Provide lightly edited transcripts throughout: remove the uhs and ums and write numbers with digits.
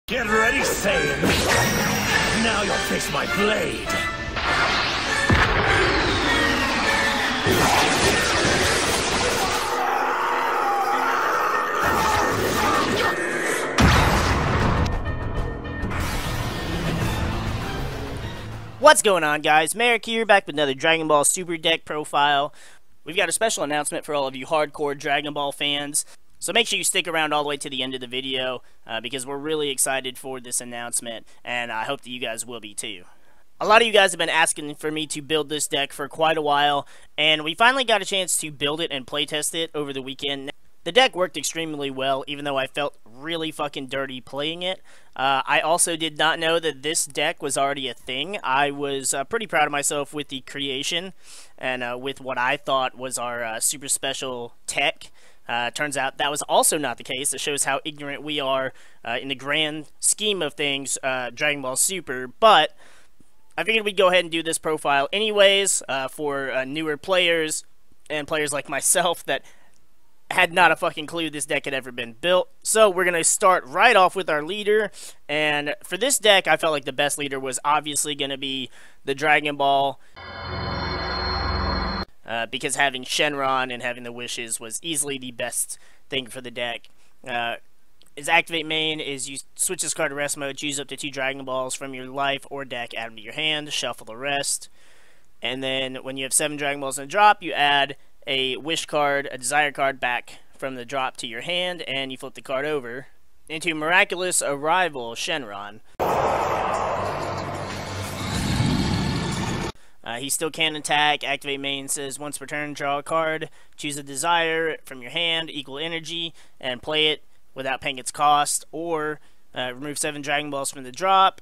Get ready, Saiyan! Now you'll face my blade! What's going on, guys? MariK here, back with another Dragon Ball Super deck profile. We've got a special announcement for all of you hardcore Dragon Ball fans. So make sure you stick around all the way to the end of the video, because we're really excited for this announcement, and I hope that you guys will be too. A lot of you guys have been asking for me to build this deck for quite a while, and we finally got a chance to build it and playtest it over the weekend. The deck worked extremely well, even though I felt really fucking dirty playing it. I also did not know that this deck was already a thing. I was pretty proud of myself with the creation, and with what I thought was our super special tech. Turns out that was also not the case. It shows how ignorant we are in the grand scheme of things, Dragon Ball Super. But I figured we'd go ahead and do this profile anyways for newer players and players like myself that had not a fucking clue this deck had ever been built. So we're going to start right off with our leader. And for this deck, I felt like the best leader was obviously going to be the Dragon Ball. Because having Shenron and having the wishes was easily the best thing for the deck. His activate main is you switch this card to rest mode, choose up to 2 Dragon Balls from your life or deck, add them to your hand, shuffle the rest. And then when you have 7 Dragon Balls in a drop, you add a wish card, a desire card back from the drop to your hand, and you flip the card over into Miraculous Arrival Shenron. He still can attack. Activate main says once per turn, draw a card, choose a desire from your hand, equal energy, and play it without paying its cost, or remove 7 Dragon Balls from the drop,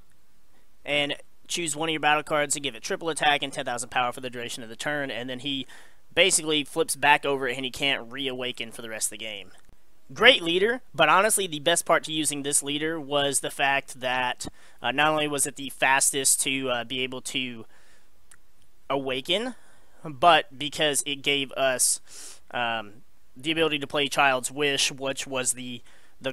and choose one of your battle cards and give it triple attack and 10,000 power for the duration of the turn, and then he basically flips back over and he can't reawaken for the rest of the game. Great leader, but honestly the best part to using this leader was the fact that not only was it the fastest to be able to awaken, but because it gave us the ability to play Child's Wish, which was the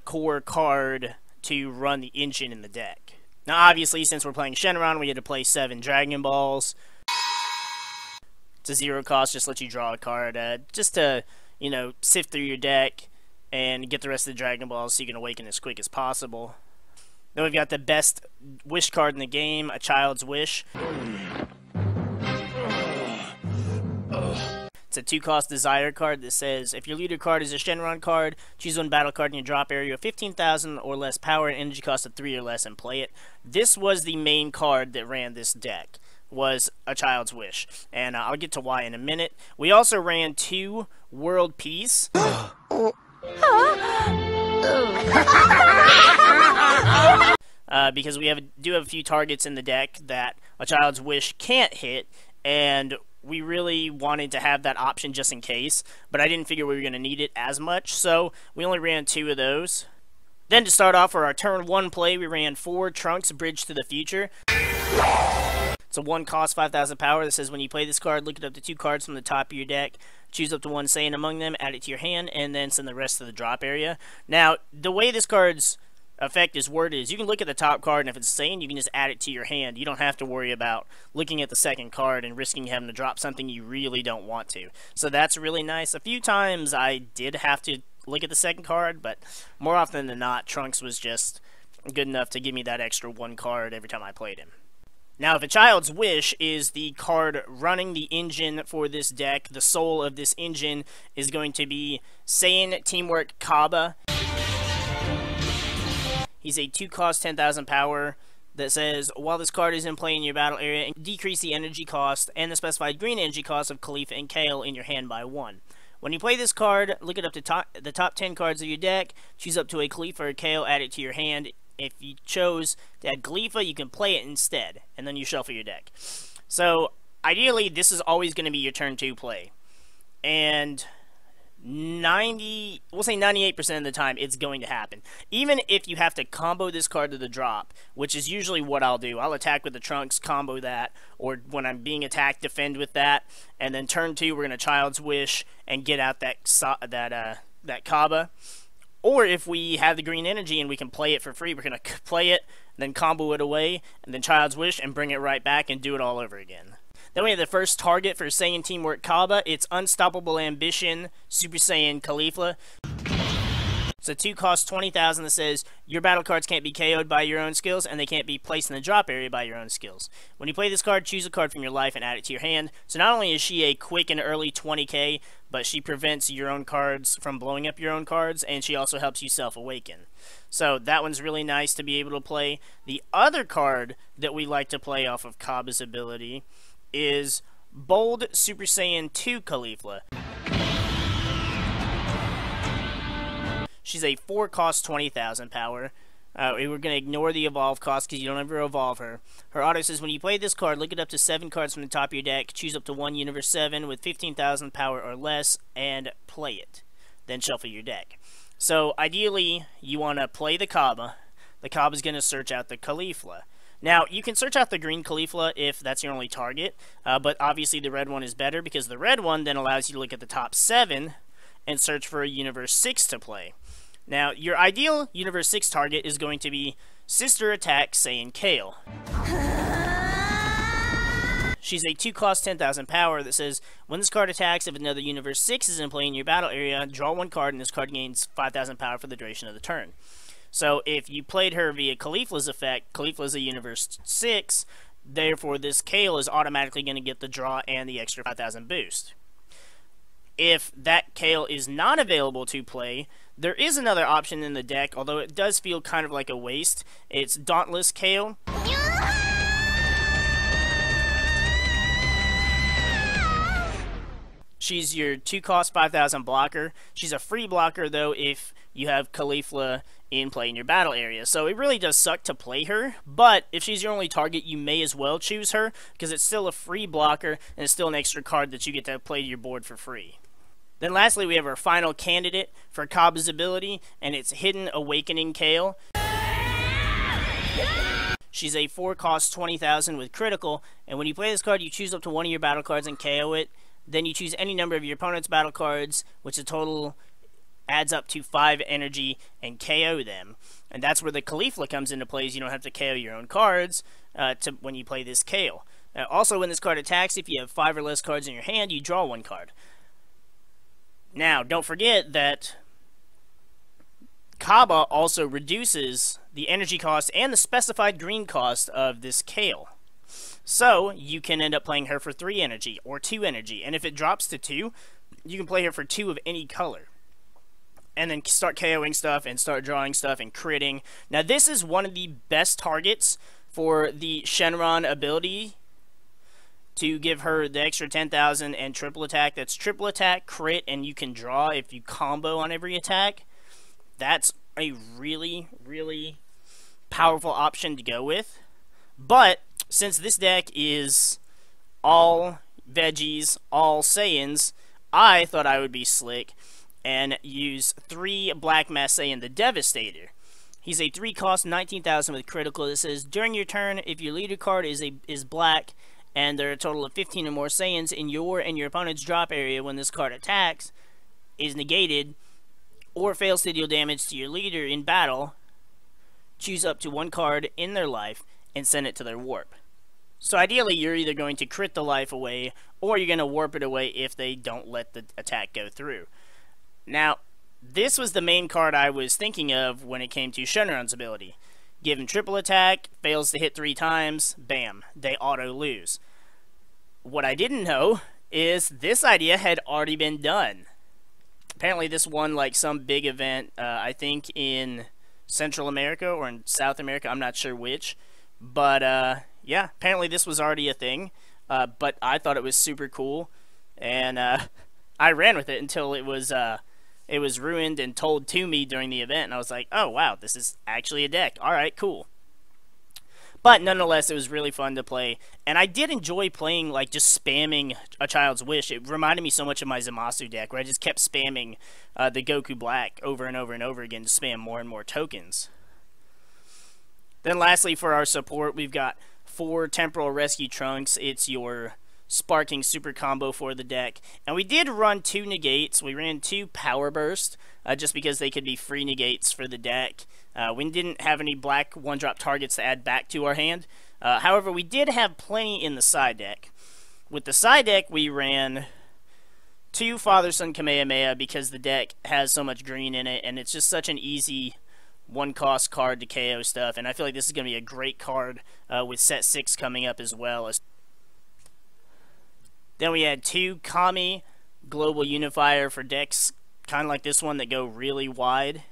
core card to run the engine in the deck. Now obviously since we're playing Shenron, we had to play 7 Dragon Balls. It's a 0 cost, just let you draw a card, just to, you know, sift through your deck and get the rest of the Dragon Balls so you can awaken as quick as possible. Then we've got the best wish card in the game, a Child's Wish. It's a 2-cost desire card that says, if your leader card is a Shenron card, choose one battle card in your drop area of 15,000 or less power and energy cost of 3 or less and play it. This was the main card that ran this deck, was a Child's Wish, and I'll get to why in a minute. We also ran 2 World Peace. Because we do have a few targets in the deck that a Child's Wish can't hit, and we really wanted to have that option just in case, but I didn't figure we were going to need it as much, so we only ran 2 of those. Then to start off for our turn 1 play, we ran 4 Trunks Bridge to the Future. It's a 1-cost, 5,000 power that says when you play this card, look it up to 2 cards from the top of your deck, choose up to 1 Saiyan among them, add it to your hand, and then send the rest to the drop area. Now, the way this card's effect is worded is you can look at the top card, and if it's Saiyan, you can just add it to your hand. You don't have to worry about looking at the second card and risking having to drop something you really don't want to. So that's really nice. A few times I did have to look at the second card, but more often than not, Trunks was just good enough to give me that extra 1 card every time I played him. Now, if a Child's Wish is the card running the engine for this deck, the soul of this engine is going to be Saiyan Teamwork Kaba. He's a 2-cost, 10,000 power that says, while this card is in play in your battle area, decrease the energy cost and the specified green energy cost of Kalila and Kale in your hand by 1. When you play this card, look it up to the top 10 cards of your deck, choose up to a Kalila or Kale, add it to your hand. If you chose to add Kalila, you can play it instead, and then you shuffle your deck. So, ideally, this is always going to be your turn 2 play. And we'll say 98% of the time, it's going to happen. Even if you have to combo this card to the drop, which is usually what I'll do. I'll attack with the Trunks, combo that, or when I'm being attacked, defend with that, and then turn 2, we're going to Child's Wish and get out that Kaba. Or if we have the green energy and we can play it for free, we're going to play it, then combo it away, and then Child's Wish, and bring it right back and do it all over again. Then we have the first target for Saiyan Teamwork Kaba. It's Unstoppable Ambition, Super Saiyan Kalila. It's a 2 cost 20,000 that says your battle cards can't be KO'd by your own skills and they can't be placed in the drop area by your own skills. When you play this card, choose a card from your life and add it to your hand. So not only is she a quick and early 20k, but she prevents your own cards from blowing up your own cards, and she also helps you self-awaken. So that one's really nice to be able to play. The other card that we like to play off of Kaba's ability is Bold Super Saiyan 2 Kalila. She's a 4 cost 20,000 power. We're going to ignore the evolve cost because you don't ever evolve her. Her auto says when you play this card, look it up to 7 cards from the top of your deck, choose up to 1 Universe 7 with 15,000 power or less, and play it. Then shuffle your deck. So ideally, you want to play the Kaba. The Kaba's going to search out the Kalila. Now, you can search out the green Kalila if that's your only target, but obviously the red one is better because the red one then allows you to look at the top 7 and search for a Universe 6 to play. Now, your ideal Universe 6 target is going to be Sister Attack Saiyan Kale. She's a 2 cost 10,000 power that says, when this card attacks, if another Universe 6 is in play in your battle area, draw 1 card and this card gains 5,000 power for the duration of the turn. So if you played her via Kalila's effect, Kalila's a Universe 6, therefore this Kale is automatically going to get the draw and the extra 5,000 boost. If that Kale is not available to play, there is another option in the deck, although it does feel kind of like a waste. It's Dauntless Kale. She's your 2 cost 5,000 blocker. She's a free blocker, though, if you have Kalila in play in your battle area. So it really does suck to play her, but if she's your only target, you may as well choose her, because it's still a free blocker, and it's still an extra card that you get to play to your board for free. Then lastly, we have our final candidate for Kaba's ability, and it's Hidden Awakening Kale. She's a 4 cost 20,000 with critical, and when you play this card, you choose up to 1 of your battle cards and KO it. Then you choose any number of your opponent's battle cards, which the total adds up to 5 energy, and KO them. And that's where the Kalila comes into play, is you don't have to KO your own cards when you play this Kale. Also, when this card attacks, if you have 5 or less cards in your hand, you draw 1 card. Now, don't forget that Kaba also reduces the energy cost and the specified green cost of this Kale. So, you can end up playing her for 3 energy or 2 energy. And if it drops to 2, you can play her for 2 of any color. And then start KOing stuff and start drawing stuff and critting. Now, this is one of the best targets for the Shenron ability to give her the extra 10,000 and triple attack. That's triple attack, crit, and you can draw if you combo on every attack. That's a really, really powerful option to go with. But since this deck is all Veggies, all Saiyans, I thought I would be slick and use 3 Black Mass Saiyan the Devastator. He's a 3 cost 19,000 with critical. That says during your turn, if your leader card is black, and there are a total of 15 or more Saiyans in your and your opponent's drop area when this card attacks, is negated, or fails to deal damage to your leader in battle, choose up to 1 card in their life and send it to their warp. So ideally, you're either going to crit the life away, or you're going to warp it away if they don't let the attack go through. Now, this was the main card I was thinking of when it came to Shenron's ability. Give him triple attack, fails to hit 3 times, bam, they auto-lose. What I didn't know is this idea had already been done. Apparently this won like some big event, I think in Central America or in South America, I'm not sure which. But yeah, apparently this was already a thing, but I thought it was super cool, and I ran with it until it was ruined and told to me during the event, and I was like, oh wow, this is actually a deck. Alright, cool. But nonetheless, it was really fun to play, and I did enjoy playing, like, just spamming a Child's Wish. It reminded me so much of my Zamasu deck, where I just kept spamming the Goku Black over and over and over again to spam more and more tokens. Then lastly, for our support, we've got 4 Temporal Rescue Trunks. It's your sparking super combo for the deck. And we did run 2 negates. We ran 2 power burst, just because they could be free negates for the deck. We didn't have any black 1-drop targets to add back to our hand. However, we did have plenty in the side deck. With the side deck, we ran 2 Father-Son Kamehameha because the deck has so much green in it, and it's just such an easy 1-cost card to KO stuff. And I feel like this is going to be a great card with set 6 coming up as well. Then we had 2 Kami Global Unifier for decks kind of like this one that go really wide.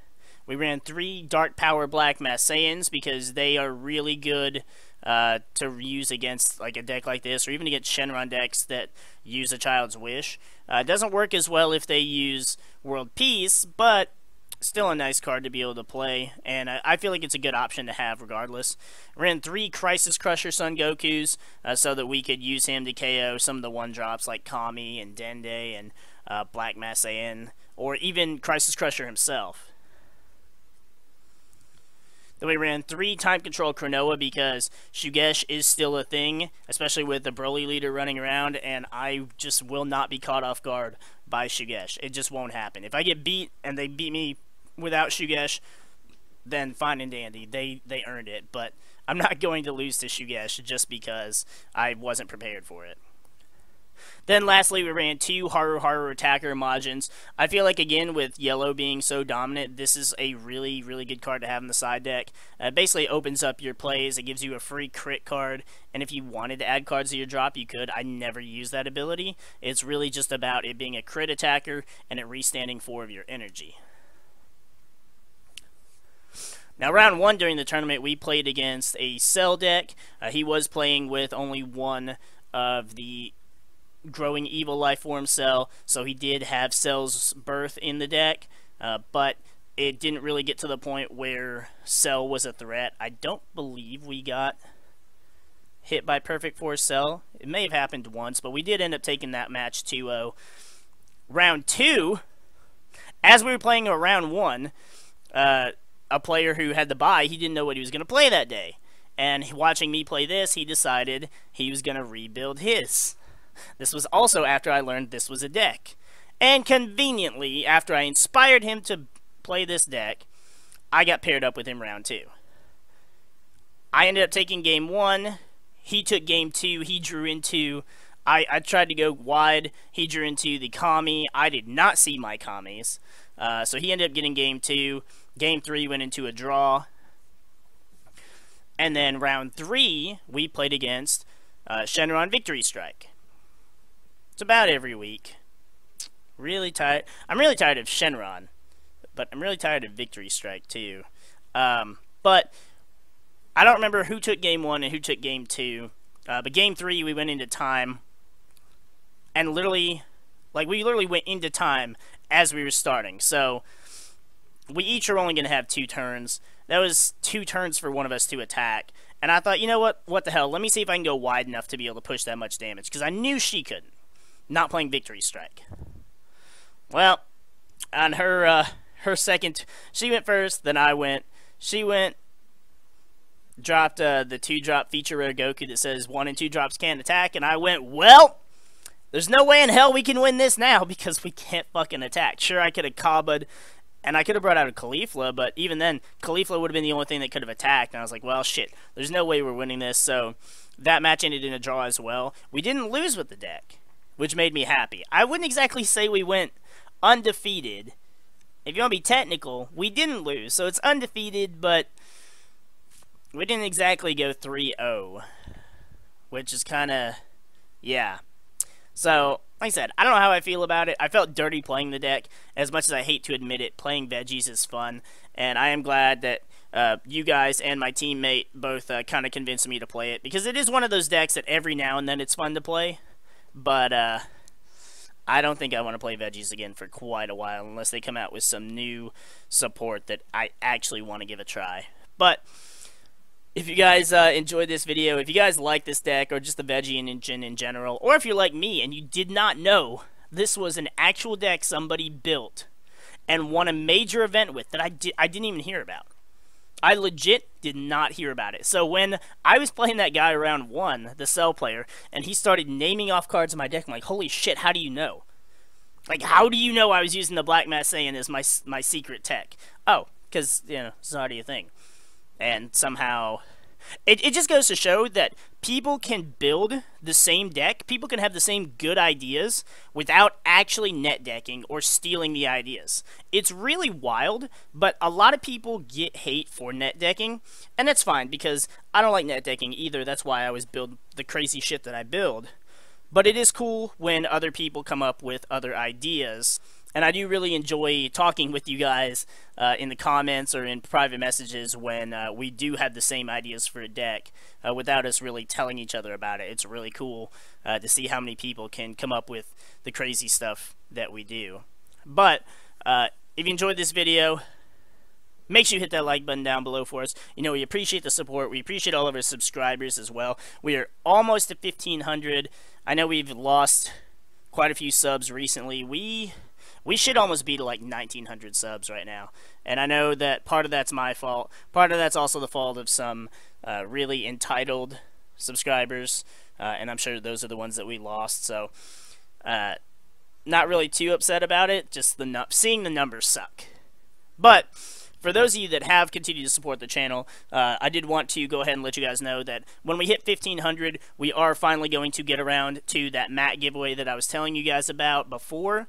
We ran 3 Dark Power Black Master Saiyans because they are really good to use against like a deck like this, or even against Shenron decks that use a Child's Wish. It doesn't work as well if they use World Peace, but still a nice card to be able to play, and I feel like it's a good option to have regardless. Ran 3 Crisis Crusher Son Gokus so that we could use him to KO some of the 1-drops like Kami and Dende and Black Master Saiyan, or even Crisis Crusher himself. Then we ran 3 Time Control Cronoa because Shugesh is still a thing, especially with the Broly leader running around, and I just will not be caught off guard by Shugesh. It just won't happen. If I get beat and they beat me without Shugesh, then fine and dandy. They earned it, but I'm not going to lose to Shugesh just because I wasn't prepared for it. Then lastly, we ran 2 Haru Attacker Majins. I feel like, again, with yellow being so dominant, this is a really good card to have in the side deck. It basically opens up your plays. It gives you a free crit card, and if you wanted to add cards to your drop, you could. I never use that ability. It's really just about it being a crit attacker and it restanding 4 of your energy. Now, round 1 during the tournament, we played against a Cell deck. He was playing with only 1 of the Growing Evil Life Form Cell, so he did have Cell's Birth in the deck, but it didn't really get to the point where Cell was a threat. I don't believe we got hit by Perfect Force Cell. It may have happened once, but we did end up taking that match 2-0. Round 2, as we were playing a round 1, a player who had the bye, he didn't know what he was going to play that day. And watching me play this, he decided he was going to rebuild his. This was also after I learned this was a deck. And conveniently, after I inspired him to play this deck, I got paired up with him round 2. I ended up taking game 1. He took game 2. He drew into... I tried to go wide. He drew into the Kami. I did not see my Kamis. So he ended up getting game 2. Game 3 went into a draw. And then round 3, we played against Shenron Victory Strike. It's about every week. Really tired. I'm really tired of Shenron, but I'm really tired of Victory Strike too. But I don't remember who took game 1 and who took game 2. But game 3 we went into time, and we literally went into time as we were starting. So we each are only going to have 2 turns. That was 2 turns for one of us to attack. And I thought, you know what? What the hell? Let me see if I can go wide enough to be able to push that much damage, because I knew she couldn't. Not playing Victory Strike. Well, on her second, she went first, then I went. She went, dropped the 2-drop feature rare Goku that says 1 and 2 drops can't attack, and I went, well, there's no way in hell we can win this now because we can't fucking attack. Sure, I could have Kaba'd, and I could have brought out a Kalila, but even then, Kalila would have been the only thing that could have attacked, and I was like, well, shit, there's no way we're winning this, so that match ended in a draw as well. We didn't lose with the deck, which made me happy. I wouldn't exactly say we went undefeated. If you want to be technical, we didn't lose, so it's undefeated, but we didn't exactly go 3-0, which is kind of, yeah. So, like I said, I don't know how I feel about it. I felt dirty playing the deck. As much as I hate to admit it, playing Veggies is fun, and I am glad that you guys and my teammate both kind of convinced me to play it, because it is one of those decks that every now and then it's fun to play. But I don't think I want to play Veggies again for quite a while unless they come out with some new support that I actually want to give a try. But if you guys enjoyed this video, if you guys like this deck or just the Veggie engine in general, or if you're like me and you did not know this was an actual deck somebody built and won a major event with that I didn't even hear about. I legit did not hear about it. So when I was playing that guy round 1, the Cell player, and he started naming off cards in my deck, I'm like, holy shit, how do you know? Like, how do you know I was using the Black Mass Saiyan as my secret tech? Oh, because, you know, it's already a thing. And somehow... It just goes to show that people can build the same deck, people can have the same good ideas without actually net decking or stealing the ideas. It's really wild, but a lot of people get hate for net decking, and that's fine because I don't like net decking either. That's why I always build the crazy shit that I build. But it is cool when other people come up with other ideas. And I do really enjoy talking with you guys in the comments or in private messages when we do have the same ideas for a deck without us really telling each other about it. It's really cool to see how many people can come up with the crazy stuff that we do. But if you enjoyed this video, make sure you hit that like button down below for us. You know, we appreciate the support. We appreciate all of our subscribers as well. We are almost at 1,500. I know we've lost quite a few subs recently. We should almost be to like 1,900 subs right now. And I know that part of that's my fault. Part of that's also the fault of some really entitled subscribers. And I'm sure those are the ones that we lost. So, not really too upset about it. Just seeing the numbers suck. But for those of you that have continued to support the channel, I did want to go ahead and let you guys know that when we hit 1,500, we are finally going to get around to that mat giveaway that I was telling you guys about before.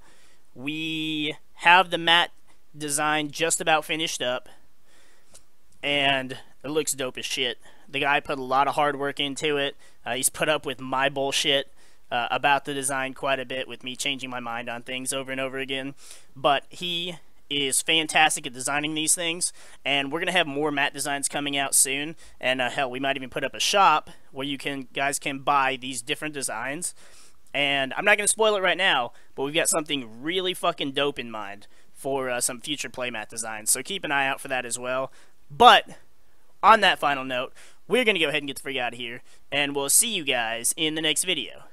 We have the mat design just about finished up, and it looks dope as shit. The guy put a lot of hard work into it. He's put up with my bullshit about the design quite a bit, with me changing my mind on things over and over again. But he is fantastic at designing these things, and we're going to have more mat designs coming out soon. And hell, we might even put up a shop where you guys can buy these different designs. And I'm not going to spoil it right now, but we've got something really fucking dope in mind for some future playmat designs. So keep an eye out for that as well. But on that final note, we're going to go ahead and get the freak out of here, and we'll see you guys in the next video.